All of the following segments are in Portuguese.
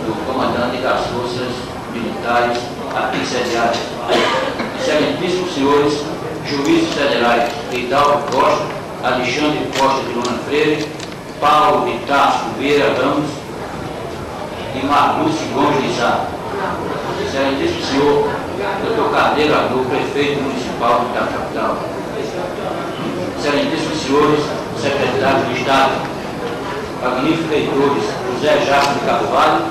do comandante das forças militares aqui sediadas, excelentíssimos senhores juízes federais Hidalgo Costa, Alexandre Costa de Luna Freire, Paulo de Tarso Vieira Ramos e Marlúcio Gomes de Sá. Excelentíssimo senhor Dr. Carneiro Arthur, prefeito municipal da capital. Excelentíssimos senhores secretários de Estado, magníficos reitores José Jacques de Carvalho,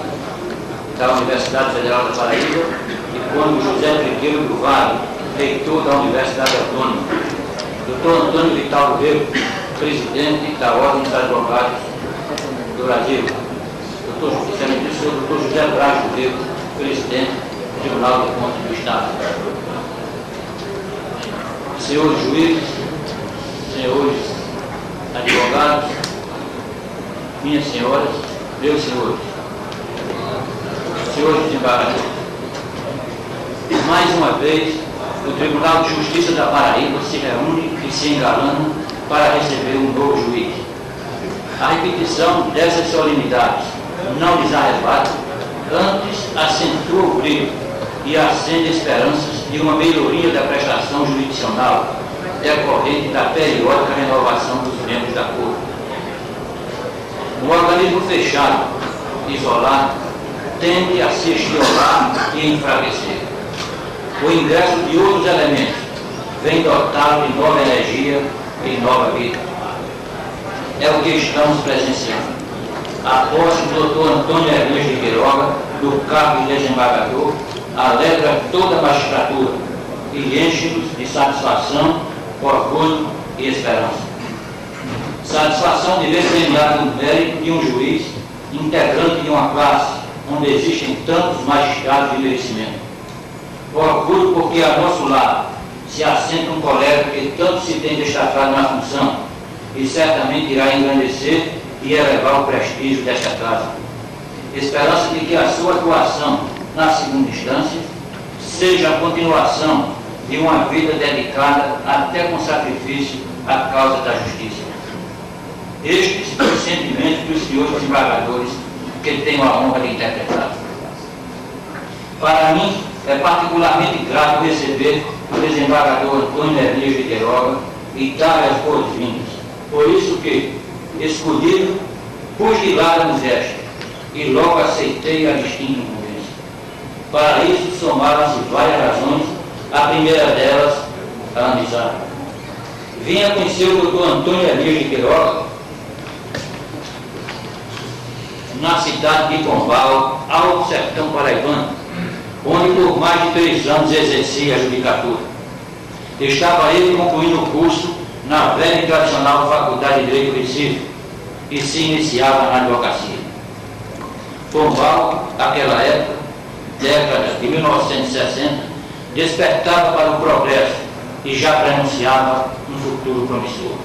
da Universidade Federal da Paraíba, e Cônigo José Trigueiro do Vale, reitor da Universidade Autônoma. Dr. Antônio Vital Rego, presidente da Ordem dos Advogados do Brasil. Excelentíssimo senhor Dr. José Braz do Rego, presidente do Tribunal de Contas do Estado. Senhores juízes, senhores advogados, minhas senhoras, meus senhores, senhores desembargadores, mais uma vez o Tribunal de Justiça da Paraíba se reúne e se engalana para receber um novo juiz. A repetição dessas solenidades não lhes arrebata, antes acentua o brilho e acende esperanças de uma melhoria da prestação jurisdicional decorrente da periódica renovação dos membros da Corte. Um organismo fechado, isolado, tende a se estiolar e enfraquecer. O ingresso de outros elementos vem dotá-lo de nova energia e nova vida. É o que estamos presenciando. A posse do Dr. Antônio Hernandes de Queiroga, do cargo de desembargador, alegra toda a magistratura e enche-nos de satisfação, orgulho e esperança. Satisfação de ver premiado o mérito de um juiz, integrante de uma classe onde existem tantos magistrados de merecimento. Orgulho porque a nosso lado se assenta um colega que tanto se tem destacado na função e certamente irá engrandecer e elevar o prestígio desta casa. Esperança de que a sua atuação na segunda instância seja a continuação de uma vida dedicada até com sacrifício à causa da justiça. Estes são os sentimentos dos senhores desembargadores que tenho a honra de interpretar. Para mim, é particularmente grato receber o desembargador Antônio Hernandes de Queiroga e dar as boas-vindas. Por isso que, escolhido, pus de lado o gesto e logo aceitei a distinta incumbência. Para isso, somaram-se várias razões, a primeira delas, a amizade. Vinha conhecer o Dr. Antônio Hernandes de Queiroga na cidade de Pombal, Alto Sertão Paraibano, onde por mais de 3 anos exercia a judicatura. Estava ele concluindo o curso na velha e tradicional Faculdade de Direito do Recife e se iniciava na advocacia. Pombal, naquela época, década de 1960, despertava para o progresso e já prenunciava um futuro promissor.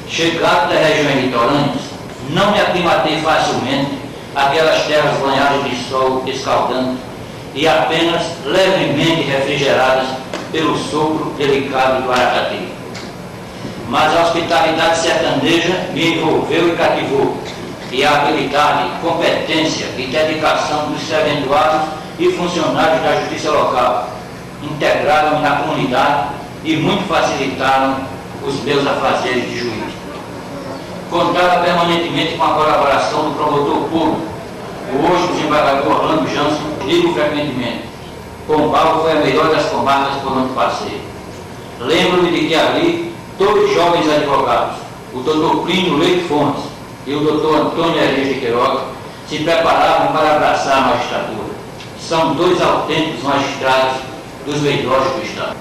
Chegado das regiões litorâneas, não me aclimatei facilmente àquelas terras banhadas de sol escaldante e apenas levemente refrigeradas pelo sopro delicado do Aracati. Mas a hospitalidade sertaneja me envolveu e cativou, e a habilidade, competência e dedicação dos serventuários e funcionários da justiça local integraram-me na comunidade e muito facilitaram os meus afazeres de juiz. Contava permanentemente com a colaboração do promotor público, o hoje desembargador Orlando Jansen, digo frequentemente, Pombal foi a melhor das comarcas por onde passei. Lembro-me de que ali, dois jovens advogados, o Dr. Plínio Leite Fontes e o Dr. Antônio Hernandes de Queiroga, se preparavam para abraçar a magistratura. São dois autênticos magistrados dos melhores do Estado.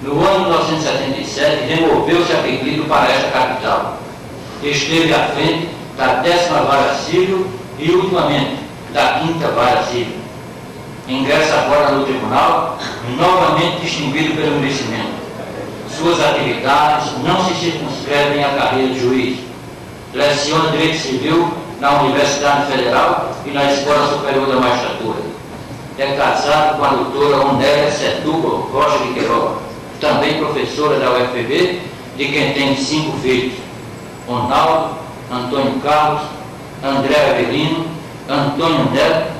No ano de 1977, removeu-se a pedido para esta capital. Esteve à frente da 10ª Vara Civil e, ultimamente, da 5ª Vara Civil. Ingressa agora no tribunal, novamente distinguido pelo merecimento. Suas atividades não se circunscrevem à carreira de juiz. Leciona Direito Civil na Universidade Federal e na Escola Superior da Magistratura. É casado com a doutora Onélia Setúbal Rocha de Queiroga, também professora da UFPB, de quem tem 5 filhos: Ronaldo, Antônio Carlos, André Avelino, Antônio Neto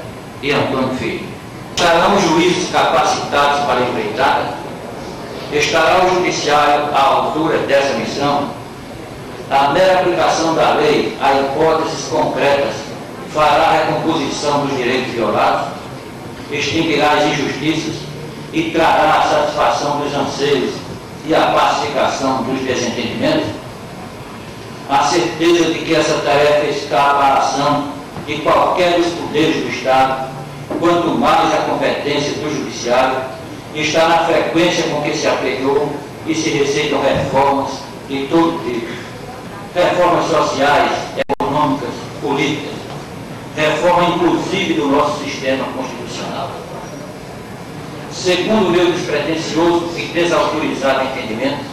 e Antônio Filho. Estarão os juízes capacitados para a empreitada? Estará o judiciário à altura dessa missão? A mera aplicação da lei a hipóteses concretas fará a recomposição dos direitos violados, extinguirá as injustiças e trará a satisfação dos anseios e a pacificação dos desentendimentos? A certeza de que essa tarefa escapa à ação de qualquer dos poderes do Estado, quanto mais a competência do Judiciário, está na frequência com que se aplicou e se receitam reformas de todo tipo. Reformas sociais, econômicas, políticas, reforma inclusive do nosso sistema constitucional. Segundo o meu despretensioso e desautorizado entendimento,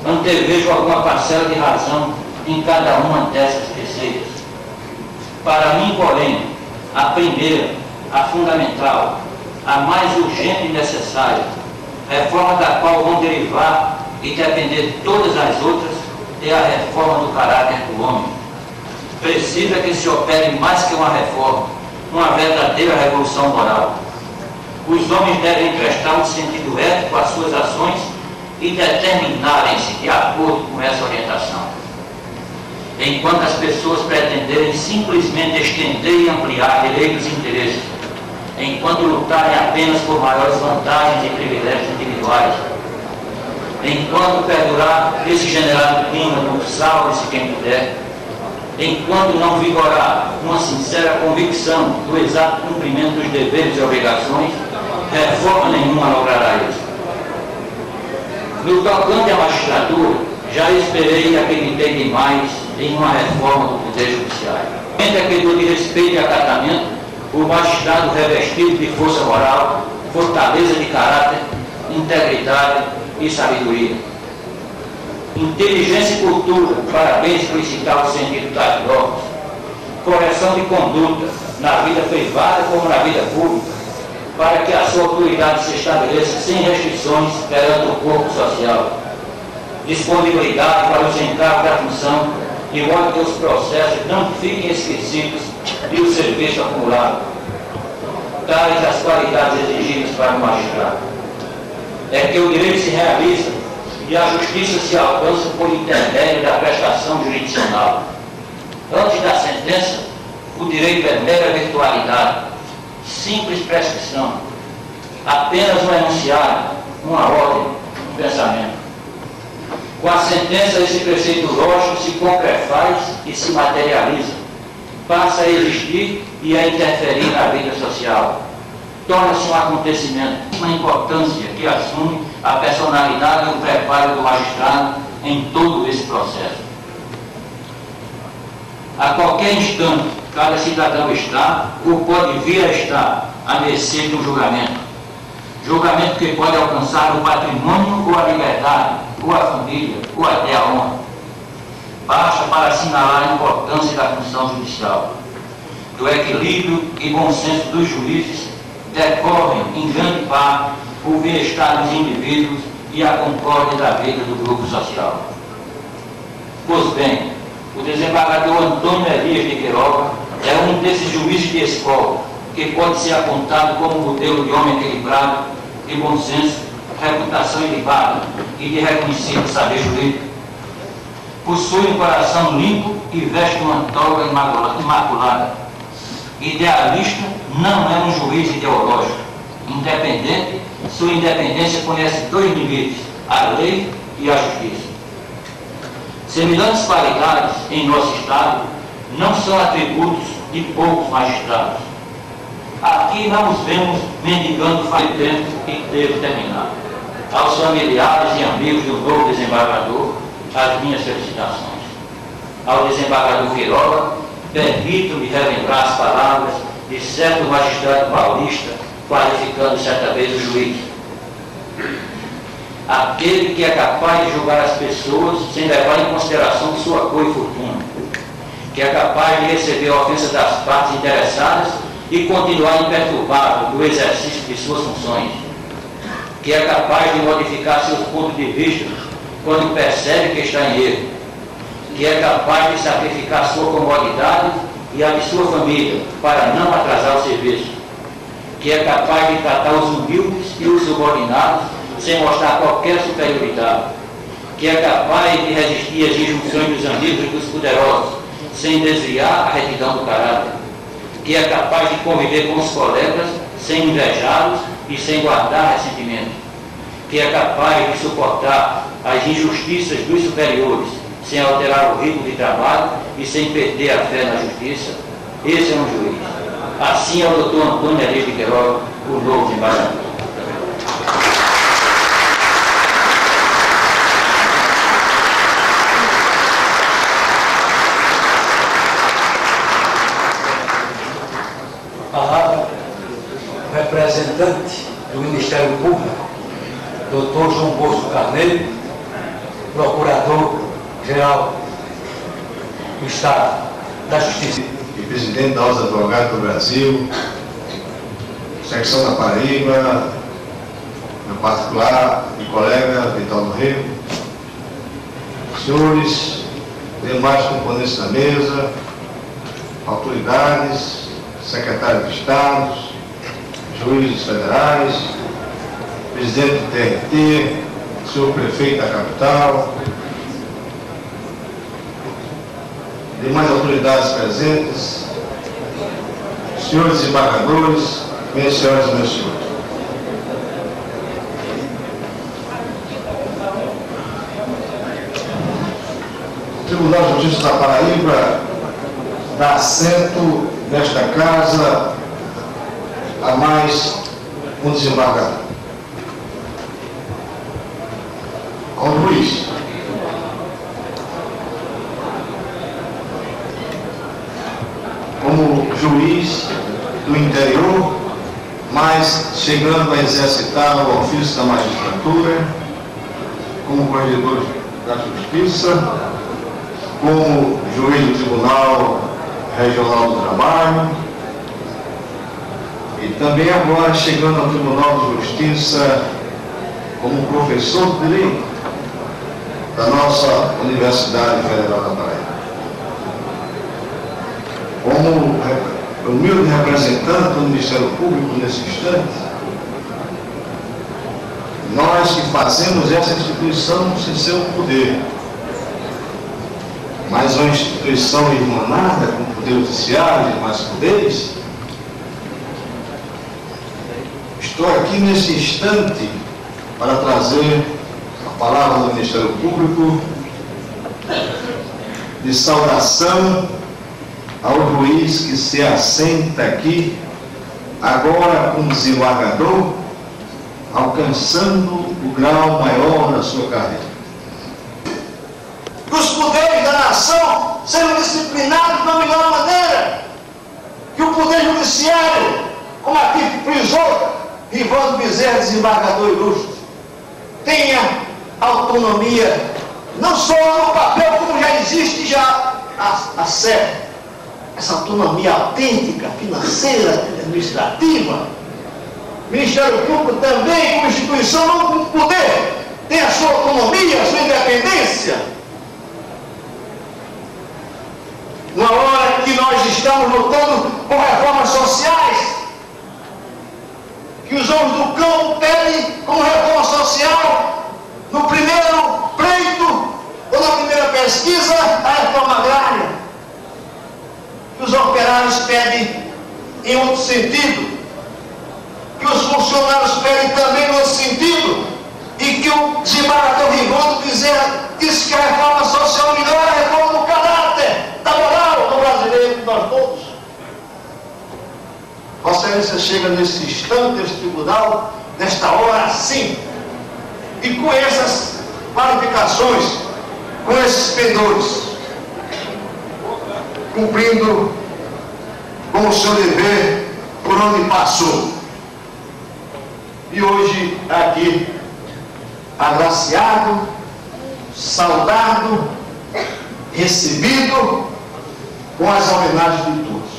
antevejo alguma parcela de razão em cada uma dessas receitas. Para mim, porém, a primeira, a fundamental, a mais urgente e necessária, reforma da qual vão derivar e depender todas as outras, é a reforma do caráter do homem. Precisa que se opere mais que uma reforma, uma verdadeira revolução moral. Os homens devem emprestar um sentido ético às suas ações e determinarem-se de acordo com essa orientação. Enquanto as pessoas pretenderem simplesmente estender e ampliar direitos e interesses, enquanto lutarem apenas por maiores vantagens e privilégios individuais, enquanto perdurar esse generado clima do salve-se quem puder, enquanto não vigorar uma sincera convicção do exato cumprimento dos deveres e obrigações, reforma nenhuma logrará isso. No tocante à magistratura, já esperei e acreditei demais em uma reforma do Poder Judiciário. Ainda que de respeito e acatamento, o magistrado revestido de força moral, fortaleza de caráter, integridade e sabedoria. Inteligência e cultura, para bem explicitar o sentido das normas. Correção de conduta, na vida privada como na vida pública, para que a sua autoridade se estabeleça sem restrições perante o corpo social. Disponibilidade para os encargos da função, de modo que os processos não fiquem esquecidos e o serviço acumulado. Tais as qualidades exigidas para o magistrado. É que o direito se realiza e a justiça se alcança por intermédio da prestação jurisdicional. Antes da sentença, o direito é mera virtualidade, simples prescrição, apenas um enunciado, uma ordem, um pensamento. Com a sentença, esse preceito lógico se concrefaz e se materializa, passa a existir e a interferir na vida social. Torna-se um acontecimento, uma importância que assume a personalidade e o preparo do magistrado em todo esse processo. A qualquer instante, cada cidadão está, ou pode vir a estar, à mercê de um julgamento. Julgamento que pode alcançar o patrimônio ou a liberdade, ou a família, ou até a honra. Basta para assinalar a importância da função judicial. Do equilíbrio e bom senso dos juízes decorrem, em grande parte, o bem-estar dos indivíduos e a concórdia da vida do grupo social. Pois bem, o desembargador Antônio Elias de Queiroga é um desses juízes de escola que pode ser apontado como modelo de homem equilibrado, de bom senso, reputação ilibada e de reconhecido saber jurídico. Possui um coração limpo e veste uma toga imaculada. Idealista, não é um juiz ideológico. Independente, sua independência conhece dois limites, a lei e a justiça. Semelhantes qualidades em nosso Estado não são atributos de poucos magistrados. Aqui não os vemos mendigando faz tempo que devo terminar. Aos familiares e amigos do novo desembargador, as minhas felicitações. Ao desembargador Queiroga, permito-me relembrar as palavras de certo magistrado paulista, qualificando certa vez o juiz. Aquele que é capaz de julgar as pessoas sem levar em consideração sua cor e fortuna, que é capaz de receber a ofensa das partes interessadas e continuar imperturbável no exercício de suas funções, que é capaz de modificar seus pontos de vista quando percebe que está em erro, que é capaz de sacrificar sua comodidade e a de sua família para não atrasar o serviço, que é capaz de tratar os humildes e os subordinados sem mostrar qualquer superioridade, que é capaz de resistir às injunções dos amigos e dos poderosos, sem desviar a retidão do caráter, que é capaz de conviver com os colegas sem invejá-los e sem guardar ressentimento, que é capaz de suportar as injustiças dos superiores sem alterar o ritmo de trabalho e sem perder a fé na justiça. Esse é um juiz. Assim é o Dr. Antônio Elias de Queiroz, o novo desembargador. Palavra representante do Ministério Público, Dr. João Bosco Carneiro, Procurador-Geral do Estado da Justiça. E presidente da Ordem dos Advogados do Brasil, secção da Paraíba, meu particular e colega Vital do Rio, senhores, demais componentes da mesa, autoridades, secretários de Estado, juízes federais, presidente do TRT, senhor prefeito da capital, demais autoridades presentes, senhores desembargadores, minhas senhoras e meus senhores. O Tribunal de Justiça da Paraíba dá assento nesta casa a mais um desembargador. Ao juiz. Como juiz do interior, mas chegando a exercitar o ofício da magistratura, como corregedor da Justiça, como juiz do Tribunal Regional do Trabalho, e também agora chegando ao Tribunal de Justiça como professor de Direito da nossa Universidade Federal da Paraíba. Como humilde representante do Ministério Público nesse instante, nós que fazemos essa instituição sem seu poder, mas uma instituição irmanada com o poder judiciário e demais poderes, estou aqui nesse instante para trazer a palavra do Ministério Público de saudação ao juiz que se assenta aqui, agora como desembargador, alcançando o grau maior da sua carreira. Que os poderes da nação sejam disciplinados da melhor maneira, que o Poder Judiciário, como aqui frisou Rivaldo Bezerra, desembargador ilustre, tenha autonomia, não só no papel, como já existe já a SEP, essa autonomia autêntica, financeira, administrativa. O Ministério Público também, como instituição, não como poder, tem a sua autonomia, a sua independência. Na hora que nós estamos lutando por reformas sociais, que os homens do campo pedem como reforma social, no primeiro pleito ou na primeira pesquisa, a reforma agrária, que os operários pedem em outro sentido, que os funcionários pedem também em outro sentido, e que o desembargador Rivaldo Bezerra disse que a reforma social melhor é a reforma do caráter, da moral do brasileiro, de nós todos. Vossa Excelência chega nesse instante, nesse tribunal, nesta hora sim, e com essas qualificações, com esses pendores, cumprindo com o seu dever por onde passou. E hoje aqui, agraciado, saudado, recebido com as homenagens de todos.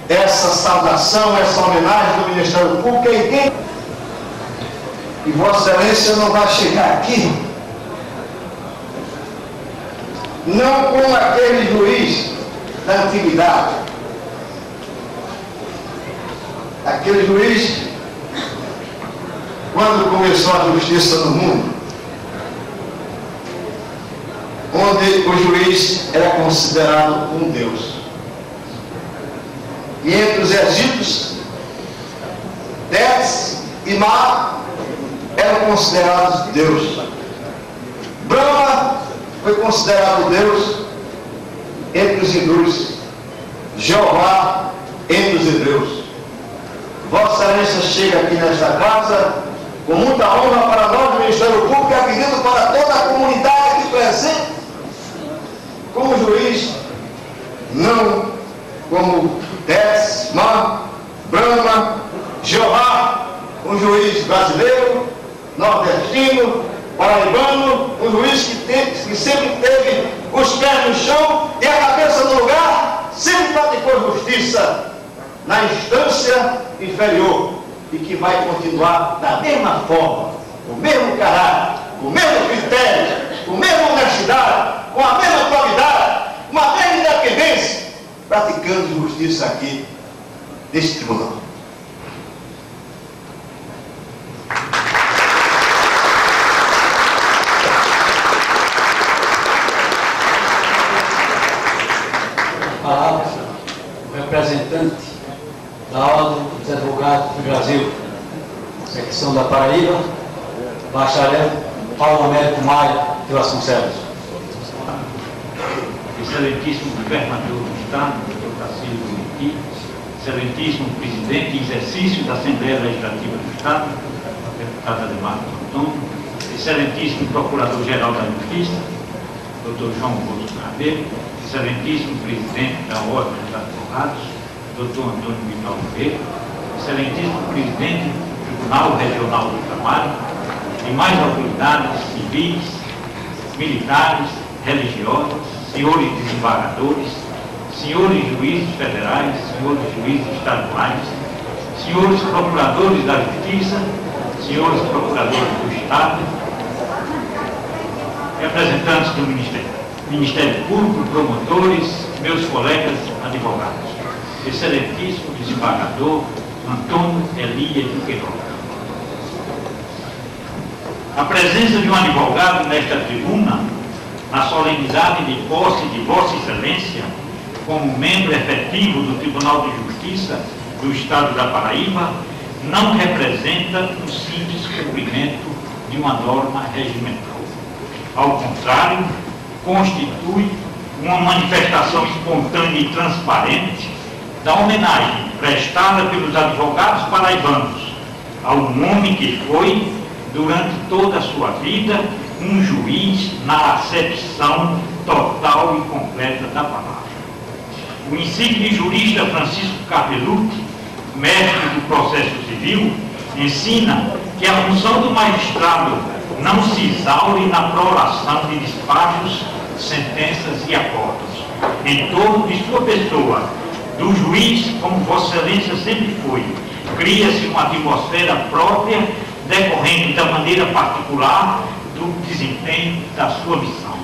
Essa saudação, essa homenagem do Ministério Público é quem? E Vossa Excelência não vai chegar aqui não como aquele juiz da antiguidade. Aquele juiz, quando começou a justiça no mundo, onde o juiz era considerado um deus. E entre os egípcios, Tétis e Mar eram considerados deuses. Brahma foi considerado Deus entre os hindus, Jeová entre os hebreus. Vossa Excelência chega aqui nesta casa com muita honra para nós do Ministério Público e é pedido para toda a comunidade aqui presente, como juiz, não como Tétis, Mar, Brahma, Jeová, um juiz brasileiro, nordestino, paraibano, um juiz que sempre teve os pés no chão e a cabeça no lugar, sempre praticou justiça na instância inferior e que vai continuar da mesma forma, com o mesmo caráter, com o mesmo critério, com a mesma honestidade, com a mesma qualidade, com a mesma independência, praticando justiça aqui neste tribunal. Palavra o representante da Ordem dos Advogados do Brasil, secção da Paraíba, bacharel Paulo Américo Maia de Vasconcelos. Excelentíssimo governador do Estado, Dr. Tarcísio Gomes, excelentíssimo presidente em exercício da Assembleia Legislativa do Estado, deputado Ademar Antônio, excelentíssimo procurador-geral da Justiça, Dr. João Bosco Carneiro, excelentíssimo presidente da Ordem dos Advogados, Dr. Antônio Vital Oliveira, excelentíssimo presidente do Tribunal Regional do Trabalho, demais autoridades civis, militares, religiosas, senhores desembargadores, senhores juízes federais, senhores juízes estaduais, senhores procuradores da Justiça, senhores procuradores do Estado, representantes do Ministério Público, promotores, meus colegas advogados, excelentíssimo desembargador Antônio Elias de Queiroga. A presença de um advogado nesta tribuna, na solenidade de posse de Vossa Excelência, como membro efetivo do Tribunal de Justiça do Estado da Paraíba, não representa um simples cumprimento de uma norma regimental. Ao contrário, constitui uma manifestação espontânea e transparente da homenagem prestada pelos advogados paraibanos ao homem que foi, durante toda a sua vida, um juiz na acepção total e completa da palavra. O insigne jurista Francisco Carpelucci, mestre do processo civil, ensina que a função do magistrado não se exaure na prolação de despachos, sentenças e acordos. Em torno de sua pessoa, do juiz, como Vossa Excelência sempre foi, cria-se uma atmosfera própria, decorrente da maneira particular do desempenho da sua missão.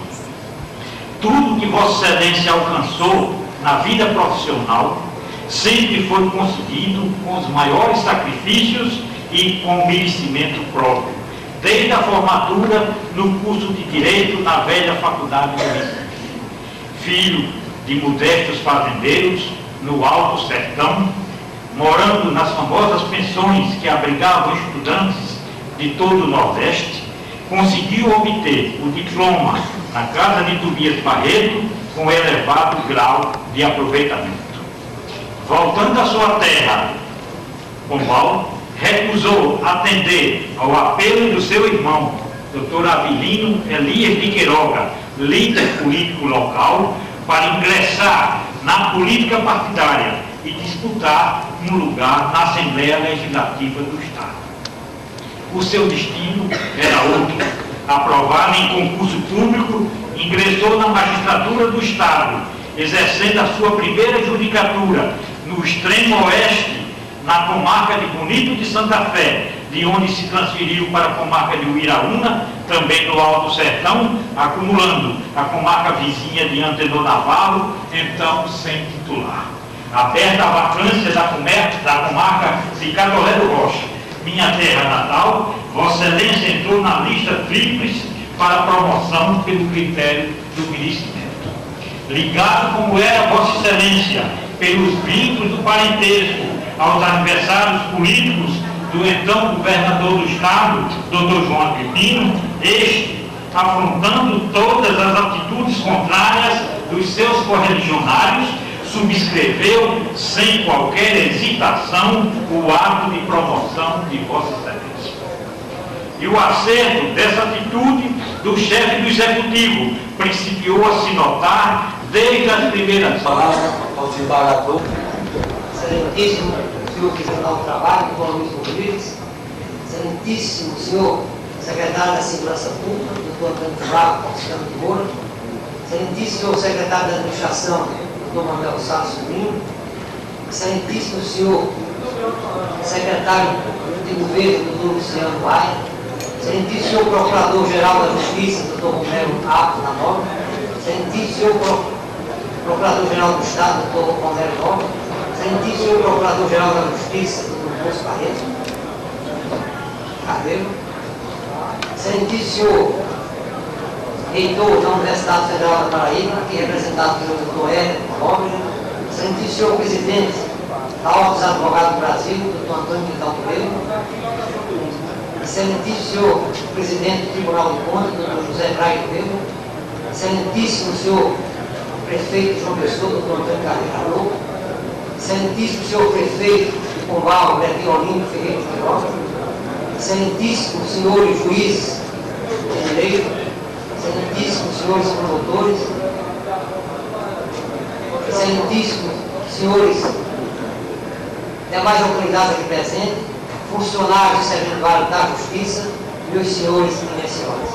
Tudo que Vossa Excelência alcançou na vida profissional sempre foi conseguido com os maiores sacrifícios e com merecimento próprio, desde a formatura no curso de Direito na velha Faculdade do Recife. Filho de modestos fazendeiros no Alto Sertão, morando nas famosas pensões que abrigavam estudantes de todo o Nordeste, conseguiu obter o diploma na Casa de Tobias Barreto com elevado grau de aproveitamento. Voltando à sua terra, Pombal, recusou atender ao apelo do seu irmão, Dr. Avelino Elias de Queiroga, líder político local, para ingressar na política partidária e disputar um lugar na Assembleia Legislativa do Estado. O seu destino era outro. Aprovado em concurso público, ingressou na magistratura do Estado, exercendo a sua primeira judicatura no extremo oeste, na comarca de Bonito de Santa Fé, de onde se transferiu para a comarca de Uiraúna, também no Alto Sertão, acumulando a comarca vizinha de Antenor Navarro, então sem titular. Aberta a vacância da comarca de Catolé do Rocha, minha terra natal, Vossa Excelência entrou na lista tríplice para promoção pelo critério do merecimento. Ligado como era Vossa Excelência pelos vínculos do parentesco aos adversários políticos do então governador do Estado, Dr. João Agripino, este, afrontando todas as atitudes contrárias dos seus correligionários, subscreveu, sem qualquer hesitação, o ato de promoção de Vossa Excelência. E o acerto dessa atitude do chefe do Executivo principiou a se notar desde as primeiras Palavra ao desembargador. Excelentíssimo senhor Tribunal do Trabalho, Dr. Luiz Rodrigues, excelentíssimo senhor secretário da Segurança Pública, Dr. Antônio Flávio Cristiano de Moura, excelentíssimo senhor secretário da Administração, Dr. Manuel Sá Sobrinho, excelentíssimo senhor secretário de Governo, Dr. Luciano Baia, excelentíssimo senhor Procurador-Geral da Justiça, Dr. Romero Apto da Nova, excelentíssimo senhor Procurador-Geral do Estado, Dr. Romero Nova, excelentíssimo senhor Procurador-Geral da Justiça, Dr. Bosco Carreiro, excelentíssimo senhor Reitor da Universidade Federal da Paraíba, aqui representado pelo Dr. Hélio Roberto, excelentíssimo senhor Presidente da Ordem dos Advogados do Brasil, Dr. Antônio Quintal Coelho, excelentíssimo senhor Presidente do Tribunal de Contas, Dr. José Braga Coelho, excelentíssimo senhor Prefeito João Pessoa, Dr. Antônio Carreira Louco, excelentíssimo senhor Prefeito de Pombal, Levi Olímpio Ferreira de Queiroz, excelentíssimos senhores juízes de direito, excelentíssimos senhores promotores, excelentíssimos senhores demais autoridades aqui presentes, funcionários e servidores da Justiça, meus senhores e minhas senhoras.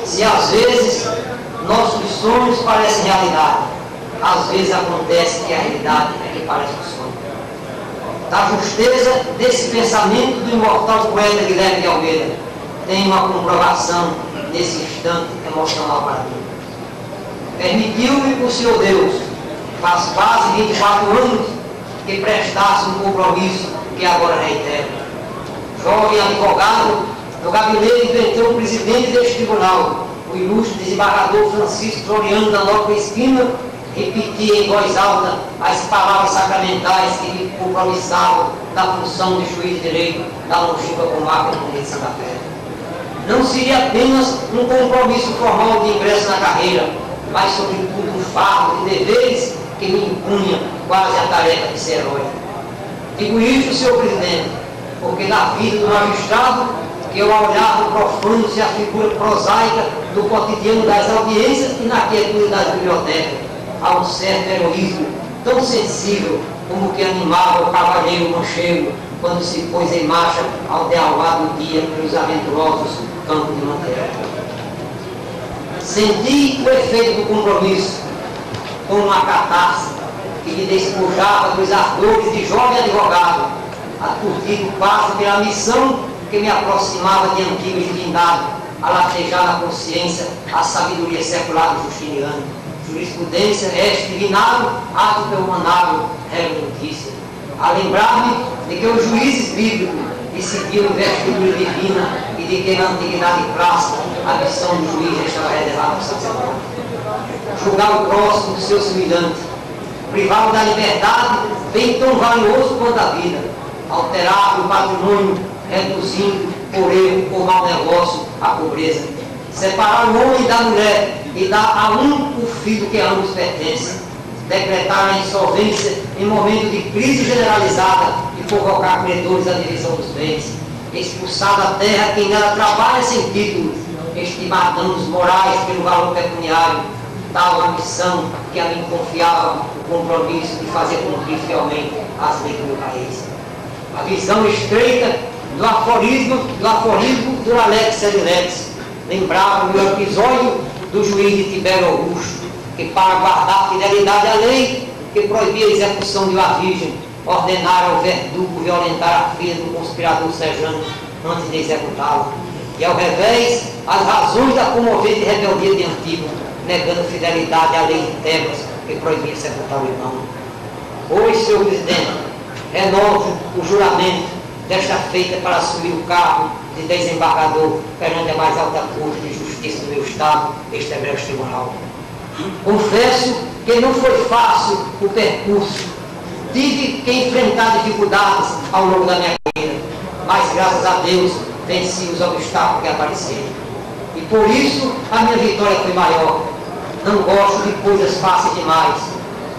Se às vezes nossos sonhos parecem realidade, às vezes acontece que a realidade é que parece um sonho. Da justeza desse pensamento do imortal poeta Guilherme de Almeida, tem uma comprovação nesse instante emocional para mim. Permitiu-me o Senhor Deus, faz quase 24 anos, que prestasse um compromisso que agora reitero. Jovem advogado, no gabinete enfrentou o presidente deste tribunal, o ilustre desembargador Francisco Floriano da Nova Espina, repetia em voz alta as palavras sacramentais que me compromissavam da função de juiz de direito da longínqua comarca do Rio de Santa Fé. Não seria apenas um compromisso formal de ingresso na carreira, mas sobretudo um fardo de deveres que me impunha quase a tarefa de ser herói. Digo isto, senhor presidente, porque na vida do magistrado, que eu olhava profano-se a figura prosaica do cotidiano das audiências e na quietude das bibliotecas, há um certo heroísmo tão sensível como que animava o cavalheiro manchego quando se pôs em marcha ao derramado dia pelos aventurosos campos de Manteira. Senti o efeito do compromisso, como uma catarse que me despojava dos ardores de jovem advogado, aturdido quase pela missão que me aproximava de antigo divindade, a latejar na consciência a sabedoria secular do Justiniano. Jurisprudência est divinado, ato permanado, regra notícia. A lembrar-me de que os juízes bíblicos decidiam vestidura divina e de que na antiguidade clássica a missão do juiz estava reservada ao sacerdote. Julgar o próximo, seu semelhante, privá-lo da liberdade, bem tão valioso quanto a vida, alterar o patrimônio, reduzindo por erro ou mau negócio a pobreza, separar o homem da mulher e dar a um o filho que a ambos pertence, decretar a insolvência em momento de crise generalizada e provocar credores à divisão dos bens, expulsar da terra quem nela trabalha sem título, estimar danos morais pelo valor pecuniário, tal a missão que a mim confiava o compromisso de fazer cumprir fielmente as leis do meu país. A visão estreita do aforismo do Alex Serilex lembrava o episódio do juiz de Tibério Augusto, que para guardar fidelidade à lei que proibia a execução de uma virgem, ordenara ao verdugo violentar a filha do conspirador Sejano antes de executá-lo. e, ao revés, as razões da comovente rebeldia de Antígono, negando fidelidade à lei de Tebas, que proibia sepultar o irmão. Hoje, senhor presidente, renovo o juramento desta feita para assumir o cargo de desembargador perante a mais alta corte de justiça do meu estado, este egrégio tribunal. Confesso que não foi fácil o percurso. Tive que enfrentar dificuldades ao longo da minha carreira, mas graças a Deus venci os obstáculos que apareceram. E por isso a minha vitória foi maior. Não gosto de coisas fáceis demais.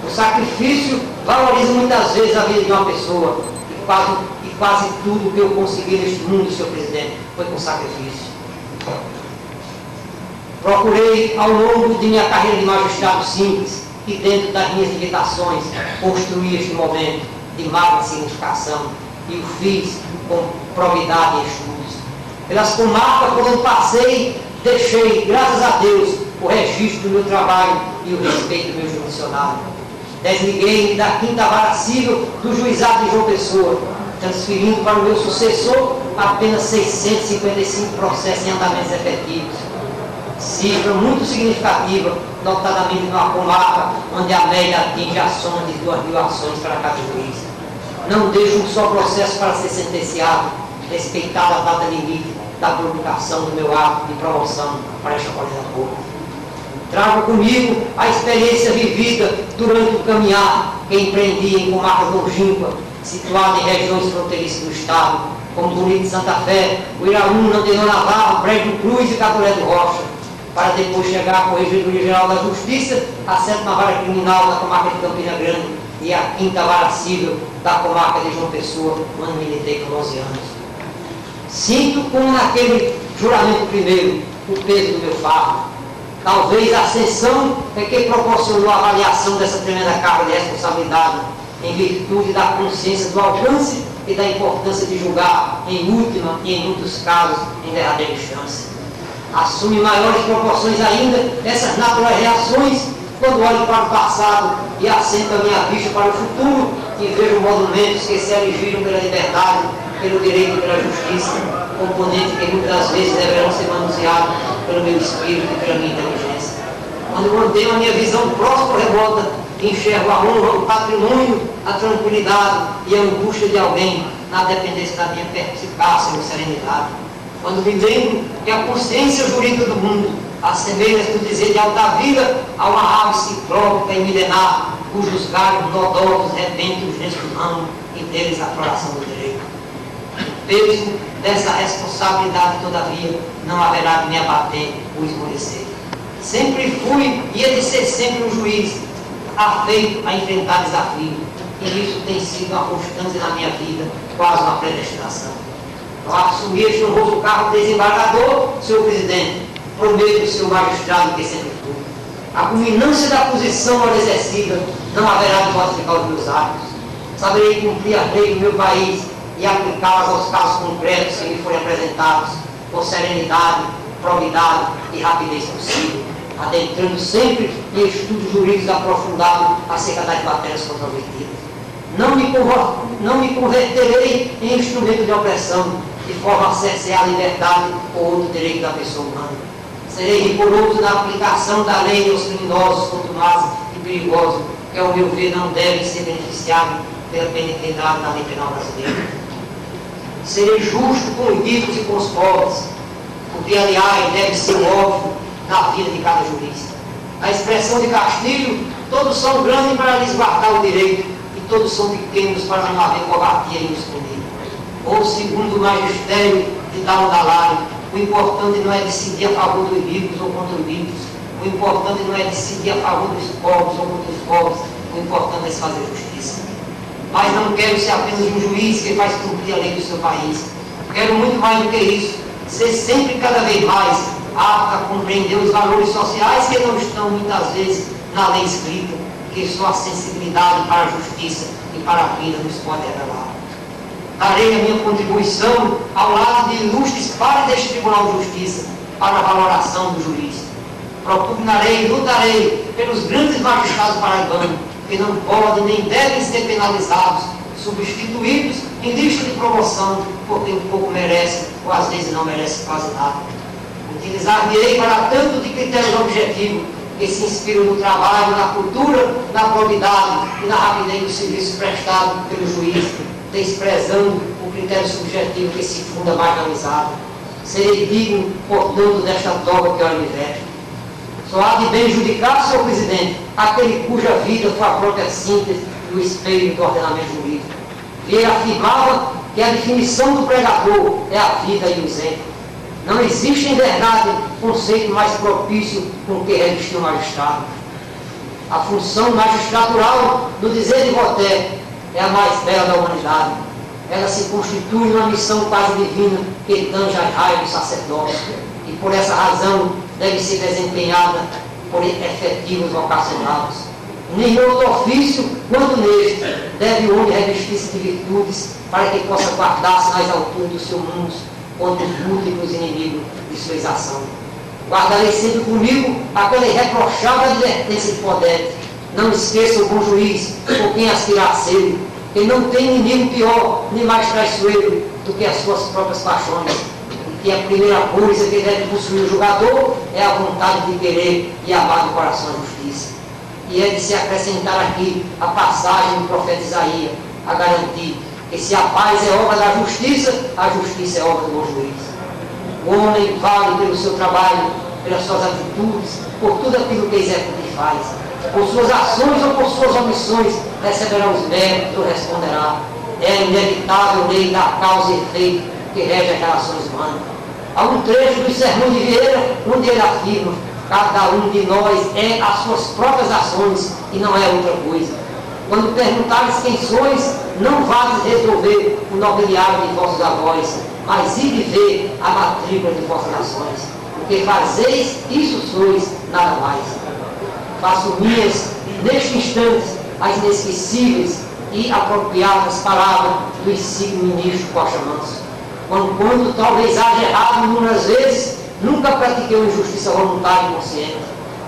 O sacrifício valoriza muitas vezes a vida de uma pessoa. E quase tudo que eu consegui neste mundo, senhor presidente, foi com sacrifício. Procurei, ao longo de minha carreira de magistrado simples e dentro das minhas limitações, construir este momento de magna significação, e o fiz com probidade e estudos. Pelas comarcas por onde passei, deixei, graças a Deus, o registro do meu trabalho e o respeito do meu jurisdicionário. Desliguei-me da 5ª Vara Civil do Juizado de João Pessoa, transferindo para o meu sucessor apenas 655 processos em andamentos efetivos. Cifra muito significativa, notadamente numa comarca onde a média atinge a soma de 2.000 ações para cada juiz. Não deixo um só processo para ser sentenciado, respeitada a data limite da publicação do meu ato de promoção para esta coordenadora. Trago comigo a experiência vivida durante o caminhar que empreendi em comarcas longínquas, situadas em regiões fronteiriças do estado, como Bonito de Santa Fé, Uiraúna, Antenor Navarro, Brejo Cruz e Catolé do Rocha, para depois chegar à Corregedoria Geral da Justiça, a 7ª Vara Criminal da comarca de Campina Grande e a 5ª Vara Civil da comarca de João Pessoa, onde militei por 11 anos. Sinto, como naquele juramento primeiro, o peso do meu fardo. Talvez a ascensão é que proporcionou a avaliação dessa tremenda carga de responsabilidade, em virtude da consciência do alcance e da importância de julgar, em última e em muitos casos, em derradeira instância. Assume maiores proporções ainda essas naturais reações quando olho para o passado e assento a minha vista para o futuro e vejo monumentos que se erigiram pela liberdade, pelo direito e pela justiça, componentes que muitas vezes deverão ser manuseados pelo meu espírito e pela minha inteligência. Quando mantenho a minha visão próxima remota, enxergo a honra, o patrimônio, a tranquilidade e a angústia de alguém na dependência da minha perspicácia e serenidade. Quando me lembro que a consciência jurídica do mundo assemelha-se do dizer de Altavira a uma ave ciclópica e milenar, cujos galhos nodosos rebentam os dentes do ramo e deles a floração do direito. O peso dessa responsabilidade, todavia, não haverá de me abater ou esmorecer. Sempre fui e he de ser sempre um juiz, afeito a enfrentar desafios, e isso tem sido uma constância na minha vida, quase uma predestinação. Ao assumir este honroso cargo de desembargador, senhor presidente, prometo, senhor magistrado, que sempre fui. A culminância da posição mal exercida não haverá de modificar os meus atos. Saberei cumprir a lei do meu país e aplicá-las aos casos concretos que me forem apresentados, com serenidade, probidade e rapidez possível, adentrando sempre em estudos jurídicos aprofundados acerca das matérias controvertidas. Não me converterei em instrumento de opressão, de forma a cercear a liberdade ou outro direito da pessoa humana. Serei rigoroso na aplicação da lei aos criminosos, contumazes e perigosos, que, ao meu ver, não devem ser beneficiados pela penitenciária da lei penal brasileira. Serei justo com os ricos e com os pobres, o que, aliás, deve ser óbvio na vida de cada juiz. A expressão de Castilho: todos são grandes para lhes guardar o direito, e todos são pequenos para não haver covardia e nos punir. Ou, segundo o magistério de Daludalari, o importante não é decidir a favor dos ricos ou contra os ricos, o importante não é decidir a favor dos pobres ou contra os pobres, o importante é fazer justiça. Mas não quero ser apenas um juiz que faz cumprir a lei do seu país. Quero muito mais do que isso, ser sempre cada vez mais apto a compreender os valores sociais que não estão muitas vezes na lei escrita, que só a sensibilidade para a justiça e para a vida nos pode revelar. Darei a minha contribuição ao lado de ilustres pares deste Tribunal de Justiça para a valoração do juiz. Propugnarei e lutarei pelos grandes magistrados paraibanos, que não podem nem devem ser penalizados substituídos em lista de promoção, porque um pouco merece, ou às vezes não merece quase nada. Utilizar-me-ei para tanto de critérios objetivos que se inspiram no trabalho, na cultura, na probidade e na rapidez do serviço prestado pelo juiz, desprezando o critério subjetivo que se funda mais na amizade. Serei digno, portanto, desta toga que eu lhe vejo. Só há de bem judicar, senhor presidente, aquele cuja vida foi a própria síntese e o espelho do ordenamento jurídico. Vieira afirmava que a definição do pregador é a vida e o exemplo. Não existe, em verdade, conceito mais propício com que revestir o magistrado. A função magistratural, do dizer de Voltaire, é a mais bela da humanidade. Ela se constitui numa missão quase divina que tange as raias do sacerdócio. E por essa razão deve ser desempenhada por efetivos vocacionados. Nem outro ofício, quanto neste, deve o homem revestir-se de virtudes para que possa guardar-se nas alturas do seu mundo contra os múltiplos inimigos de sua exação. Guardarei sempre comigo aquela irreprochável advertência de Podete. Não esqueça o bom juiz, por quem aspirar a ser, que não tem inimigo pior, nem mais traiçoeiro do que as suas próprias paixões. E que a primeira coisa que deve possuir o julgador é a vontade de querer e amar do coração a justiça. E é de se acrescentar aqui a passagem do profeta Isaías, a garantir que se a paz é obra da justiça, a justiça é obra do bom juiz. O homem vale pelo seu trabalho, pelas suas atitudes, por tudo aquilo que executa e faz. Por suas ações ou por suas omissões, receberá os méritos ou responderá. É a inevitável lei da causa e efeito que rege as relações humanas. Há um trecho do Sermão de Vieira, onde ele afirma: cada um de nós é as suas próprias ações e não é outra coisa. Quando perguntares quem sois, não vás resolver o nobiliário de vossos avós, mas ide ver a matrícula de vossas ações. O que fazeis, isso sois, nada mais. Faço minhas, neste instante, as inesquecíveis e apropriadas palavras do insigne ministro Costa Manso. Quando talvez haja errado inúmeras vezes, nunca pratiquei uma injustiça voluntária e consciente.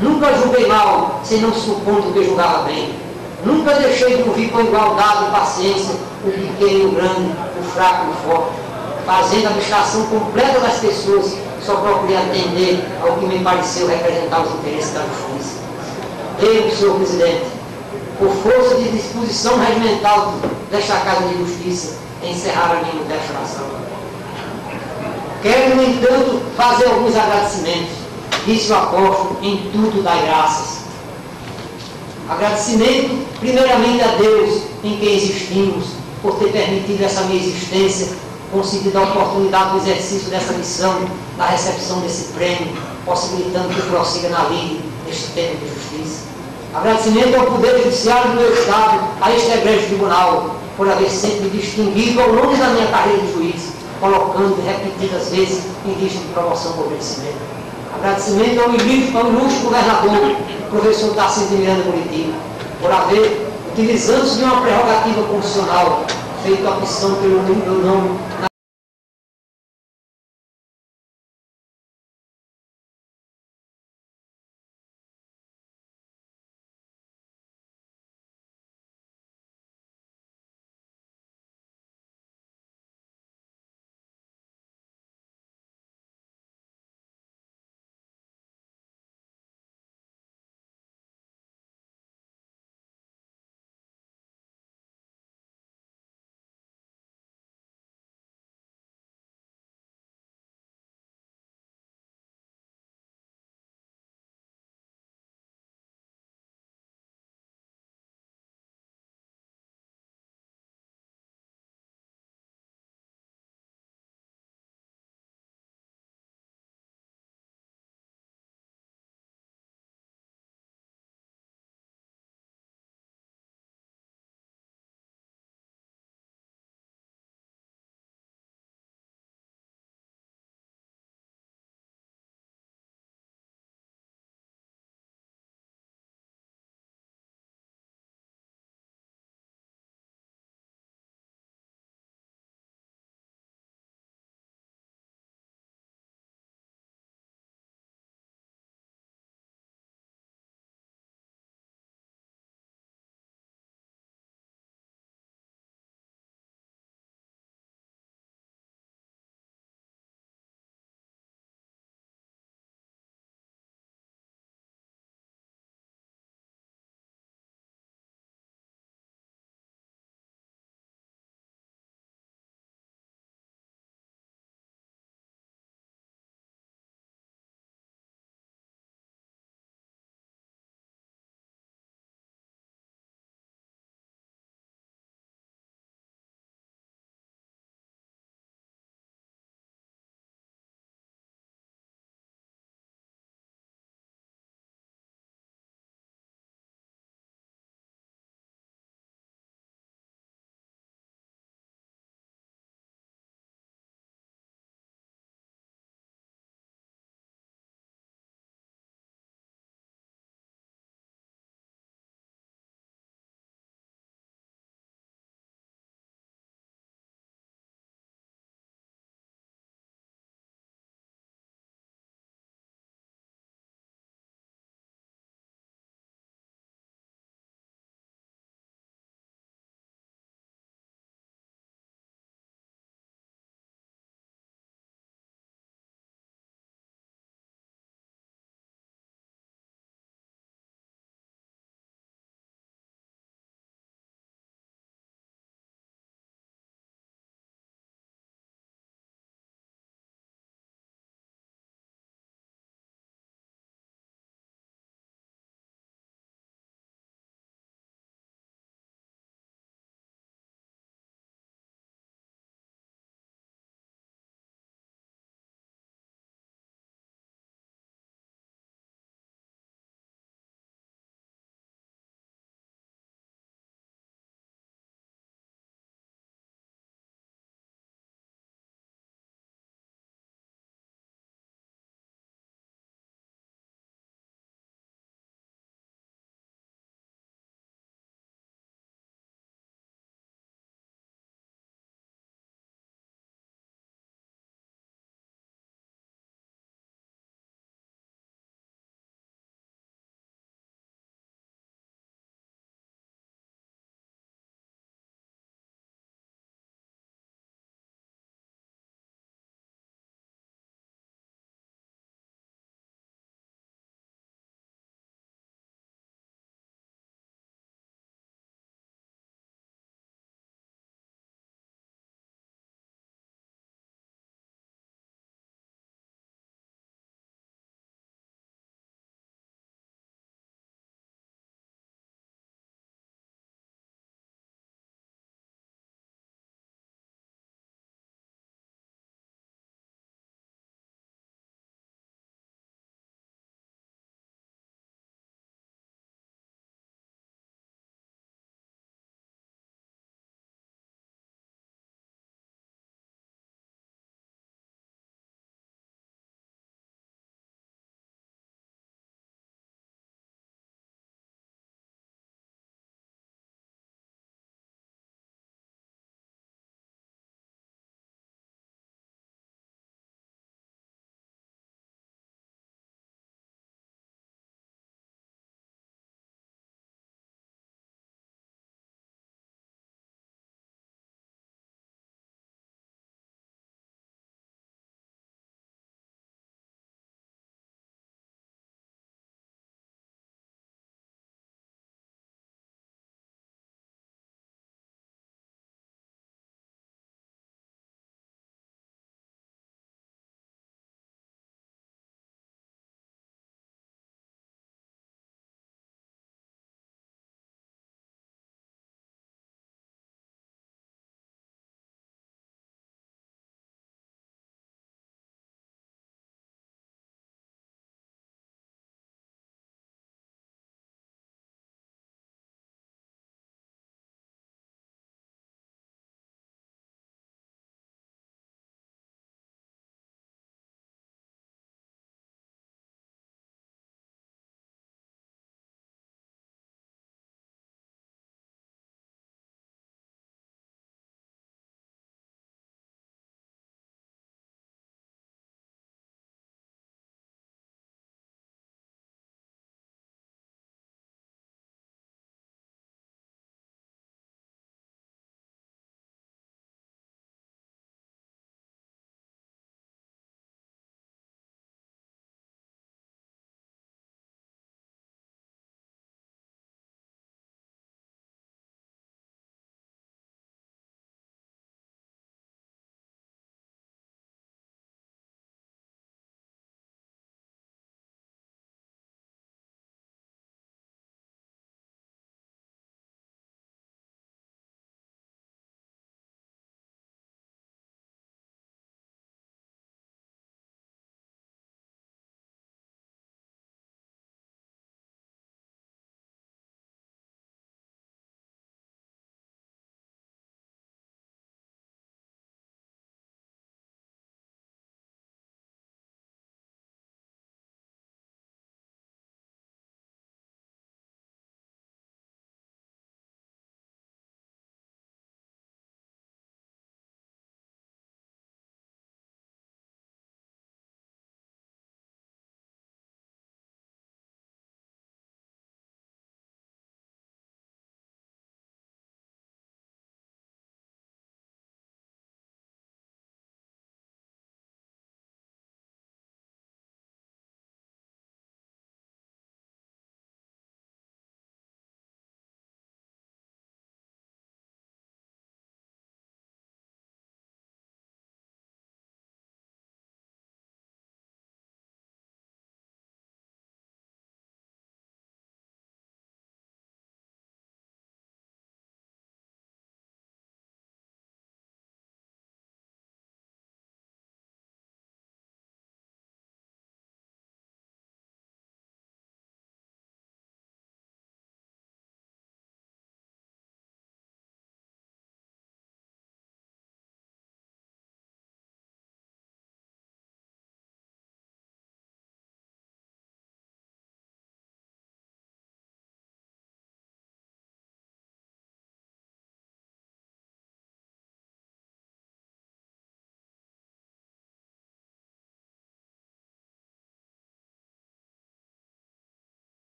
Nunca julguei mal, sem não supondo que julgava bem. Nunca deixei de ouvir com igualdade e paciência o pequeno e o grande, o fraco e o forte. Fazendo a abstração completa das pessoas, só procurei atender ao que me pareceu representar os interesses da justiça. Eu, senhor presidente, por força de disposição regimental desta Casa de Justiça, encerrar a minha modesta oração. Quero, no entanto, fazer alguns agradecimentos. Disse o apóstolo: em tudo dai graças. Agradecimento, primeiramente, a Deus, em quem existimos, por ter permitido essa minha existência, concedido a oportunidade do exercício dessa missão, da recepção desse prêmio, possibilitando que prossiga na lide neste tempo de justiça. Agradecimento ao Poder Judiciário do meu Estado, a este egrégio tribunal, por haver sempre me distinguido ao longo da minha carreira de juiz, colocando repetidas vezes em lista de promoção por merecimento. Agradecimento ao ilustre governador, professor Tarcísio de Miranda Curitiba, por haver, utilizando-se de uma prerrogativa constitucional, feito a opção pelo meu nome